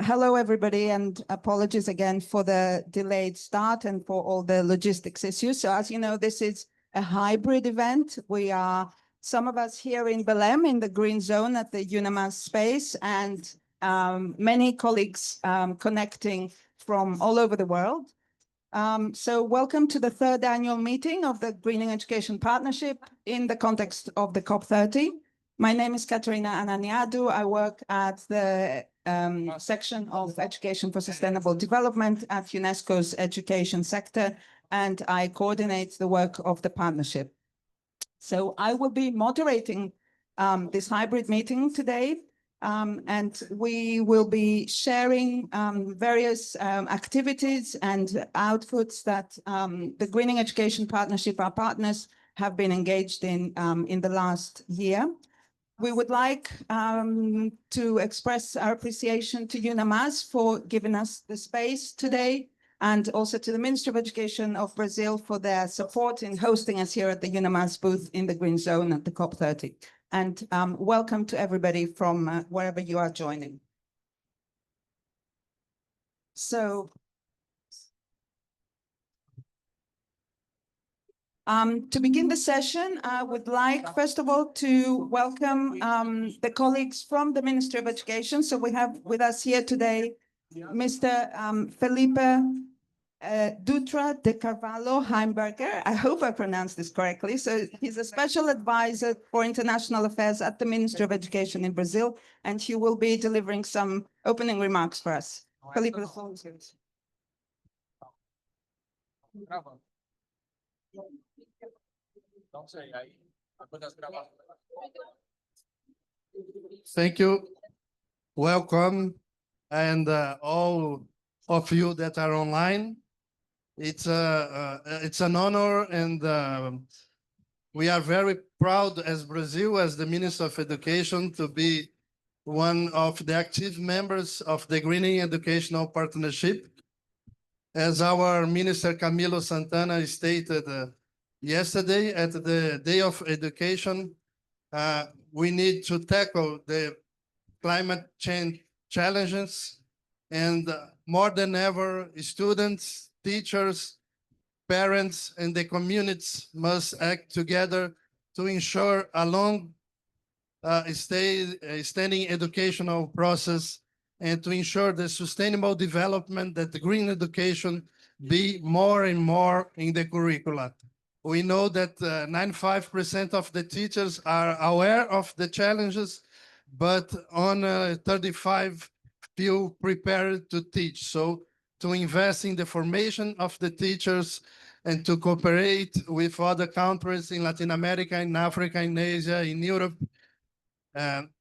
Hello, everybody, and apologies again for the delayed start and for all the logistics issues. So as you know, this is a hybrid event. We are, some of us here in Belém in the green zone at the UNAMAS space, and many colleagues connecting from all over the world. So welcome to the third annual meeting of the Greening Education Partnership in the context of the COP30. My name is Catarina Ananiadou. I work at the section of Education for Sustainable Development at UNESCO's education sector, and I coordinate the work of the partnership. So I will be moderating this hybrid meeting today, and we will be sharing various activities and outputs that the Greening Education Partnership, our partners, have been engaged in the last year. We would like to express our appreciation to UNAMAS for giving us the space today, and also to the Ministry of Education of Brazil for their support in hosting us here at the UNAMAS booth in the Green Zone at the COP30. And welcome to everybody from wherever you are joining. So, to begin the session, I would like, first of all, to welcome the colleagues from the Ministry of Education. So we have with us here today, Mr. Felipe Dutra de Carvalho Heimberger. I hope I pronounced this correctly. So he's a special advisor for international affairs at the Ministry of Education in Brazil, and he will be delivering some opening remarks for us. Felipe, the floor is yours. Thank you. Welcome, and all of you that are online. It's an honor, and we are very proud as Brazil, as the Minister of Education, to be one of the active members of the Greening Educational Partnership. As our Minister Camilo Santana stated yesterday at the Day of Education, we need to tackle the climate change challenges, and more than ever, students, teachers, parents, and the communities must act together to ensure a standing educational process, and to ensure the sustainable development that the green education be more and more in the curricula. We know that 95% of the teachers are aware of the challenges, but on 35 feel prepared to teach. So to invest in the formation of the teachers and to cooperate with other countries in Latin America, in Africa, in Asia, in Europe,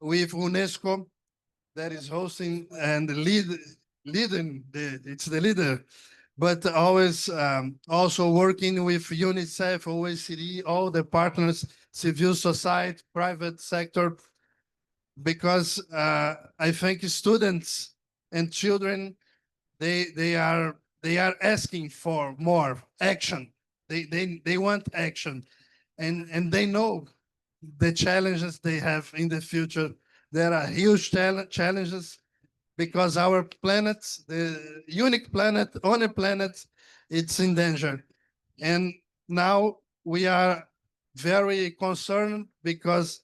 with UNESCO that is hosting and leading, it's the leader, but always also working with UNICEF, OECD, all the partners, civil society, private sector, because I think students and children, they are asking for more action. They want action, and they know the challenges they have in the future. There are huge challenges because our planet, the unique planet, only planet, it's in danger. And now we are very concerned because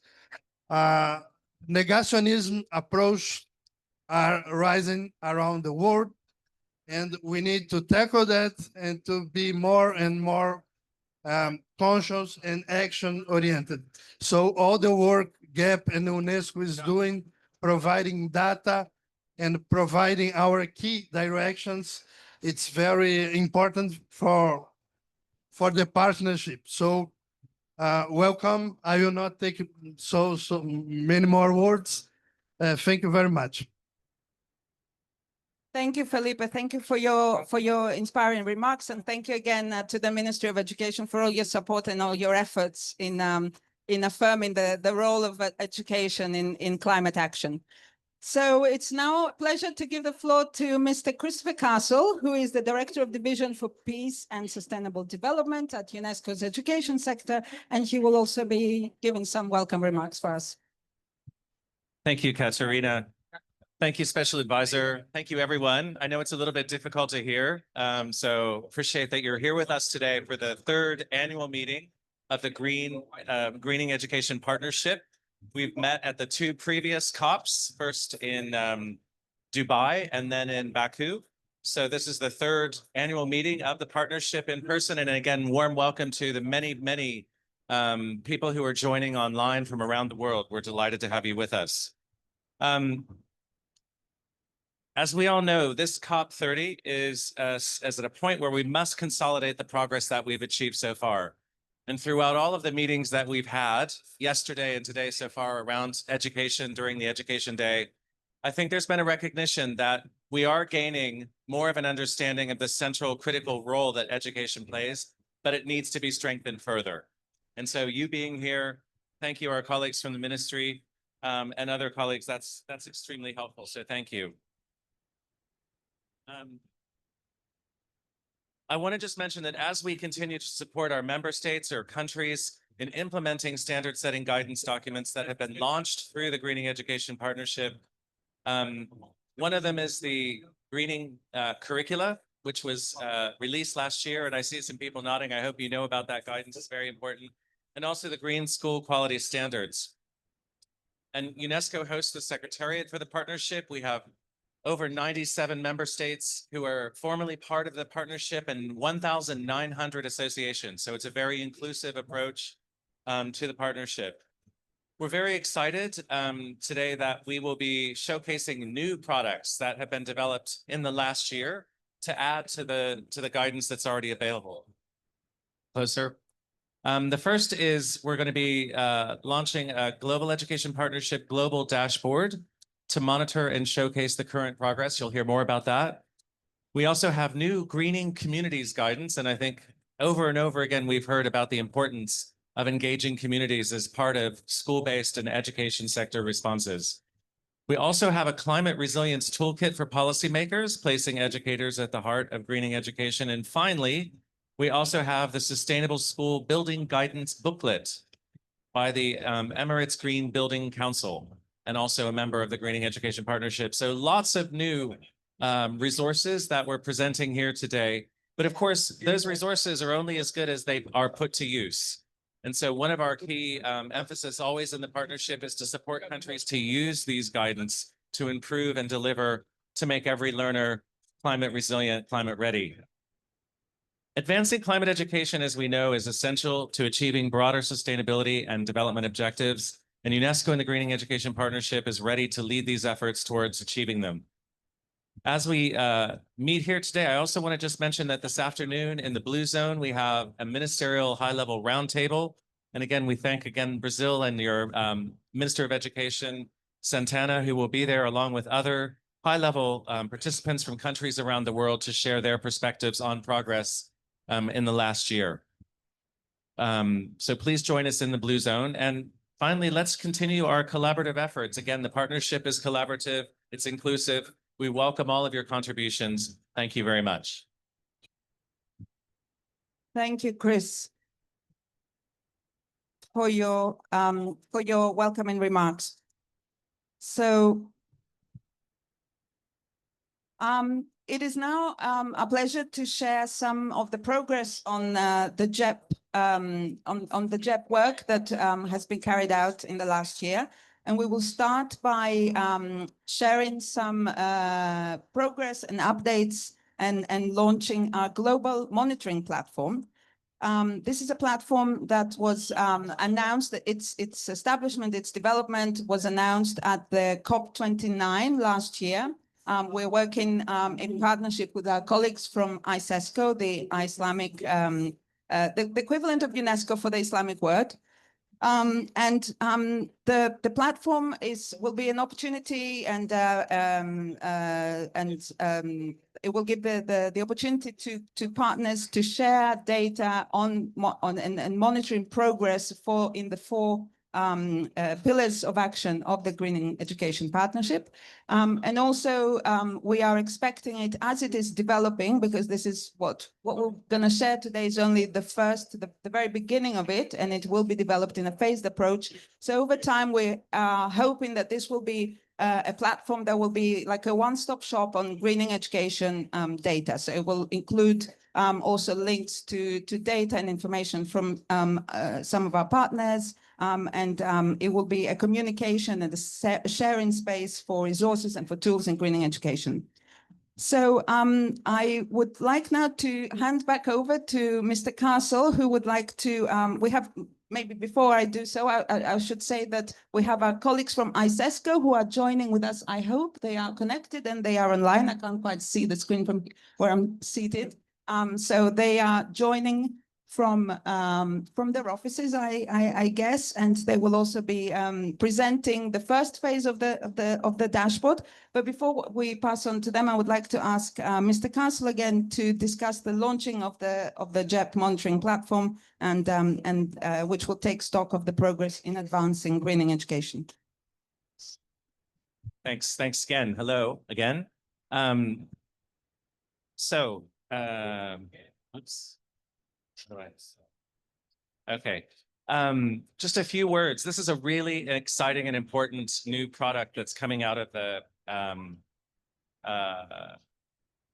negationism approach are rising around the world, and we need to tackle that and to be more and more conscious and action oriented. So all the work GAP and UNESCO is doing, providing data and providing our key directions, it's very important for the partnership. So welcome. I will not take so many more words. Thank you very much. Thank you, Felipe. Thank you for your inspiring remarks, and thank you again to the Ministry of Education for all your support and all your efforts in affirming the role of education in climate action. So it's now a pleasure to give the floor to Mr. Christopher Castle, who is the Director of Division for Peace and Sustainable Development at UNESCO's education sector, and he will also be giving some welcome remarks for us. Thank you, Catarina. Thank you, Special Advisor. Thank you, everyone. I know it's a little bit difficult to hear, so appreciate that you're here with us today for the third annual meeting of the Greening Education Partnership. We've met at the two previous COPs, first in Dubai and then in Baku. So this is the third annual meeting of the partnership in person. And again, warm welcome to the many people who are joining online from around the world. We're delighted to have you with us. As we all know, this COP30 is at a point where we must consolidate the progress that we've achieved so far. And throughout all of the meetings that we've had yesterday and today so far around education during the Education Day, I think there's been a recognition that we are gaining more of an understanding of the central critical role that education plays, but it needs to be strengthened further. And so you being here, thank you, our colleagues from the ministry and other colleagues, that's extremely helpful. So thank you. I want to just mention that as we continue to support our member states or countries in implementing standard setting guidance documents that have been launched through the Greening Education Partnership, one of them is the Greening Curricula, which was released last year. And I see some people nodding. I hope you know about that guidance. It's very important. And also the Green School Quality Standards. And UNESCO hosts the Secretariat for the partnership. We have over 97 member states who are formally part of the partnership and 1,900 associations. So it's a very inclusive approach to the partnership. We're very excited today that we will be showcasing new products that have been developed in the last year to add to the guidance that's already available. Closer. The first is we're going to be launching a Global Education Partnership Global Dashboard to monitor and showcase the current progress. You'll hear more about that. We also have new Greening Communities guidance, and I think over and over again, we've heard about the importance of engaging communities as part of school-based and education sector responses. We also have a climate resilience toolkit for policymakers, placing educators at the heart of greening education. And finally, we also have the Sustainable School Building Guidance booklet by the Emirates Green Building Council, and also a member of the Greening Education Partnership. So lots of new resources that we're presenting here today. But of course, those resources are only as good as they are put to use. And so one of our key emphasis always in the partnership is to support countries to use these guidance to improve and deliver to make every learner climate resilient, climate ready. Advancing climate education, as we know, is essential to achieving broader sustainability and development objectives. And UNESCO and the Greening Education Partnership is ready to lead these efforts towards achieving them. As we meet here today, I also want to just mention that this afternoon in the Blue Zone, we have a ministerial high-level roundtable. And again, we thank Brazil and your Minister of Education, Santana, who will be there along with other high-level participants from countries around the world to share their perspectives on progress in the last year. So please join us in the Blue Zone. And finally, let's continue our collaborative efforts. Again, the partnership is collaborative, it's inclusive. We welcome all of your contributions. Thank you very much. Thank you, Chris, for your welcoming remarks. So it is now a pleasure to share some of the progress on the JEP on the JEP work that has been carried out in the last year. And we will start by sharing some progress and updates and launching our global monitoring platform. This is a platform that was announced, its establishment, its development was announced at the COP29 last year. We're working in partnership with our colleagues from ISESCO, the Islamic, the equivalent of UNESCO for the Islamic world. The platform will be an opportunity, and it will give the opportunity to partners to share data on and monitoring progress in the four pillars of action of the Greening Education Partnership. And also we are expecting it as it is developing, because this is what we're going to share today is only the very beginning of it, and it will be developed in a phased approach. So over time, we are hoping that this will be a platform that will be like a one-stop shop on greening education data. So it will include also links to data and information from some of our partners, and it will be a communication and a sharing space for resources and for tools in greening education. So I would like now to hand back over to Mr. Castle, who would like to, we have, maybe before I do so, I should say that we have our colleagues from ISESCO who are joining with us. I hope they are connected and they are online. I can't quite see the screen from where I'm seated. So they are joining from their offices, I guess, and they will also be presenting the first phase of the dashboard. But before we pass on to them, I would like to ask Mr. Castle again to discuss the launching of the JEP monitoring platform and which will take stock of the progress in advancing greening education. Thanks again. Hello again. Oops. Okay. Just a few words. This is a really exciting and important new product that's coming out of the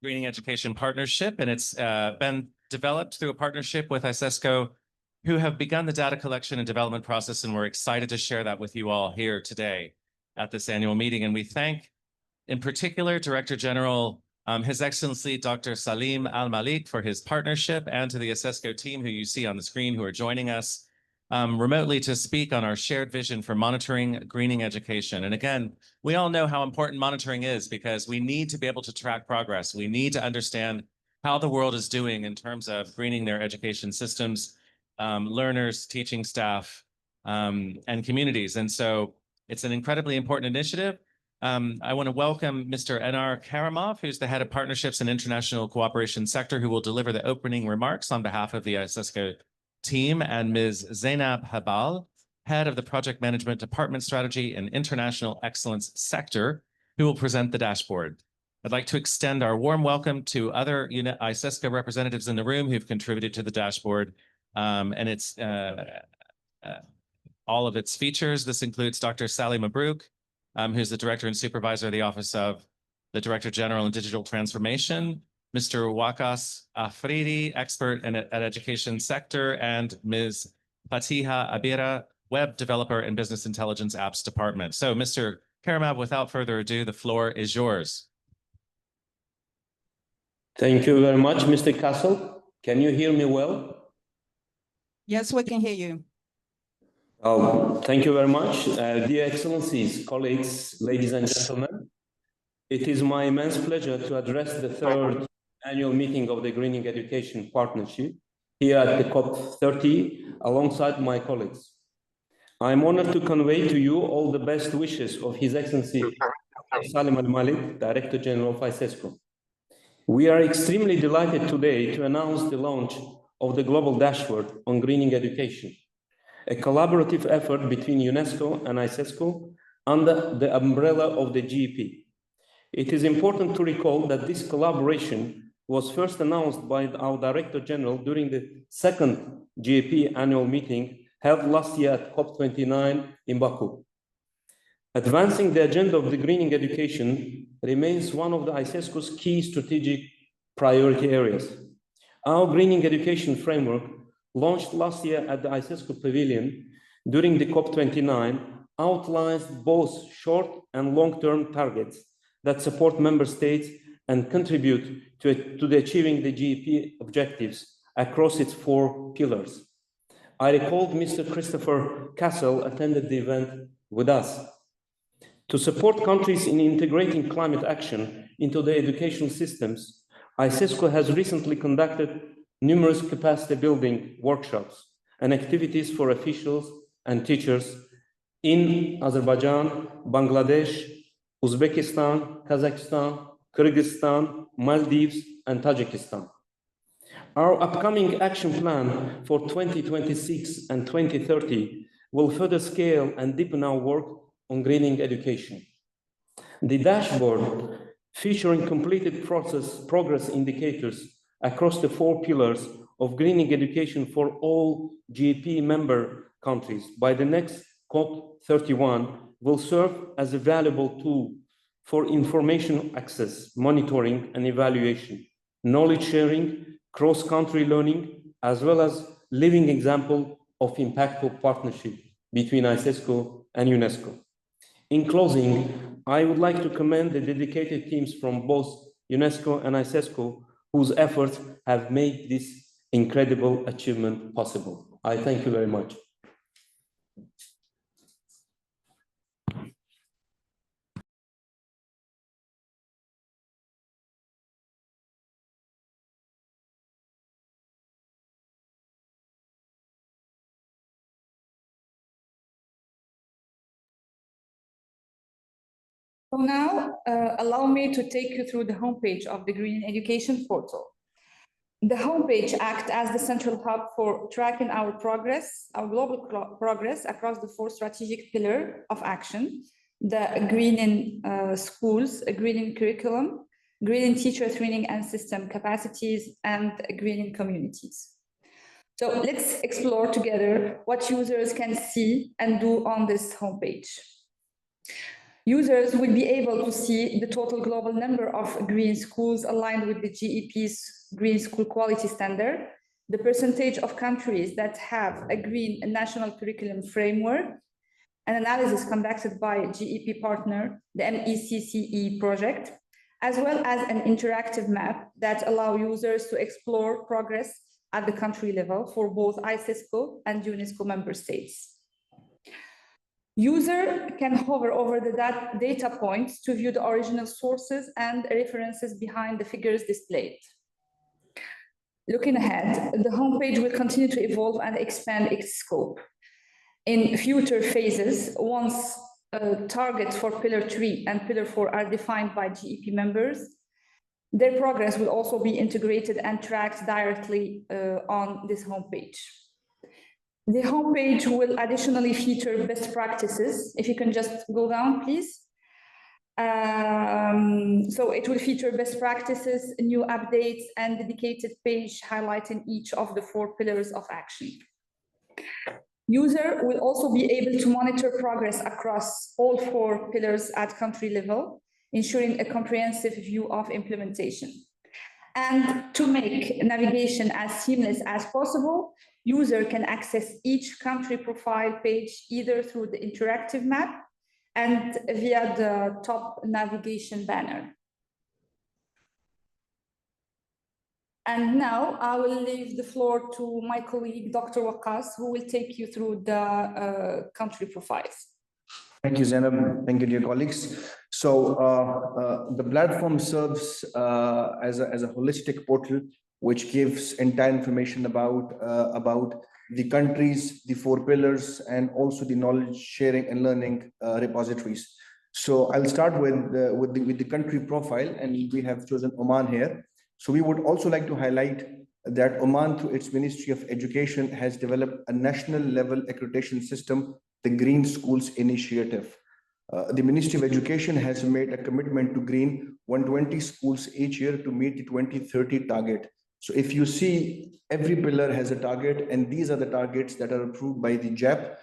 Greening Education Partnership, and it's been developed through a partnership with ISESCO, who have begun the data collection and development process, and we're excited to share that with you all here today at this annual meeting. And we thank, in particular, Director General His Excellency Dr. Salim Al-Malik for his partnership, and to the ISESCO team who you see on the screen who are joining us remotely to speak on our shared vision for monitoring greening education. And again, we all know how important monitoring is because we need to be able to track progress. We need to understand how the world is doing in terms of greening their education systems, learners, teaching staff, and communities. And so it's an incredibly important initiative. I want to welcome Mr. Enar Karimov, who's the head of partnerships and international cooperation sector, who will deliver the opening remarks on behalf of the ISESCO team, and Ms. Zainab Habal, head of the project management department strategy and international excellence sector, who will present the dashboard. I'd like to extend our warm welcome to other ISESCO representatives in the room who've contributed to the dashboard and its all of its features. This includes Dr. Sally Mabrouk, who's the Director and Supervisor of the Office of the Director General in Digital Transformation, Mr. Wakas Afridi, expert at education sector, and Ms. Fatiha Abira, web developer and business intelligence apps department. So Mr. Karimov, without further ado, the floor is yours. Thank you very much, Mr. Castle. Can you hear me well? Yes, we can hear you. Thank you very much. Dear Excellencies, colleagues, ladies and gentlemen, it is my immense pleasure to address the third annual meeting of the Greening Education Partnership here at the COP30 alongside my colleagues. I'm honored to convey to you all the best wishes of His Excellency Salim Al-Malik, Director General of ISESCO. We are extremely delighted today to announce the launch of the Global Dashboard on Greening Education, a collaborative effort between UNESCO and ISESCO under the umbrella of the GEP. It is important to recall that this collaboration was first announced by our Director General during the second GEP annual meeting held last year at COP29 in Baku. Advancing the agenda of the greening education remains one of the ISESCO's key strategic priority areas. Our greening education framework, launched last year at the ISESCO Pavilion during the COP29, outlines both short and long-term targets that support member states and contribute to the achieving the GEP objectives across its 4 pillars. I recalled Mr. Christopher Castle attended the event with us. To support countries in integrating climate action into their education systems, ISESCO has recently conducted numerous capacity building workshops and activities for officials and teachers in Azerbaijan, Bangladesh, Uzbekistan, Kazakhstan, Kyrgyzstan, Maldives, and Tajikistan. Our upcoming action plan for 2026 and 2030 will further scale and deepen our work on greening education. The dashboard, featuring completed progress indicators across the 4 pillars of greening education for all GEP member countries by the next COP31, will serve as a valuable tool for information access, monitoring and evaluation, knowledge sharing, cross-country learning, as well as living example of impactful partnership between ISESCO and UNESCO. In closing, I would like to commend the dedicated teams from both UNESCO and ISESCO whose efforts have made this incredible achievement possible. I thank you very much. So now, allow me to take you through the homepage of the Green Education portal. The homepage acts as the central hub for tracking our progress, our global progress across the 4 strategic pillars of action: the green in schools, a green in curriculum, green in teacher training and system capacities, and green in communities. So let's explore together what users can see and do on this homepage. Users will be able to see the total global number of green schools aligned with the GEP's Green School Quality Standard, the percentage of countries that have a green national curriculum framework, an analysis conducted by GEP partner, the MECCE project, as well as an interactive map that allows users to explore progress at the country level for both ISESCO and UNESCO member states. User can hover over the data points to view the original sources and references behind the figures displayed. Looking ahead, the homepage will continue to evolve and expand its scope. In future phases, once targets for Pillar 3 and Pillar 4 are defined by GEP members, their progress will also be integrated and tracked directly on this homepage. The homepage will additionally feature best practices. If you can just go down, please. So it will feature best practices, new updates, and dedicated page highlighting each of the 4 pillars of action. User will also be able to monitor progress across all 4 pillars at country level, ensuring a comprehensive view of implementation. And to make navigation as seamless as possible, user can access each country profile page either through the interactive map and via the top navigation banner. And now I will leave the floor to my colleague, Dr. Waqas, who will take you through the country profiles. Thank you, Zainab. Thank you, dear colleagues. So the platform serves as a holistic portal which gives entire information about the countries, the 4 pillars, and also the knowledge sharing and learning repositories. So I'll start with the country profile, and we have chosen Oman here. So we would also like to highlight that Oman, through its Ministry of Education, has developed a national level accreditation system, the Green Schools Initiative. The Ministry of Education has made a commitment to green 120 schools each year to meet the 2030 target. So if you see, every pillar has a target, and these are the targets that are approved by the JAP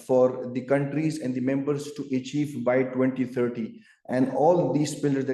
for the countries and the members to achieve by 2030. And all these pillars that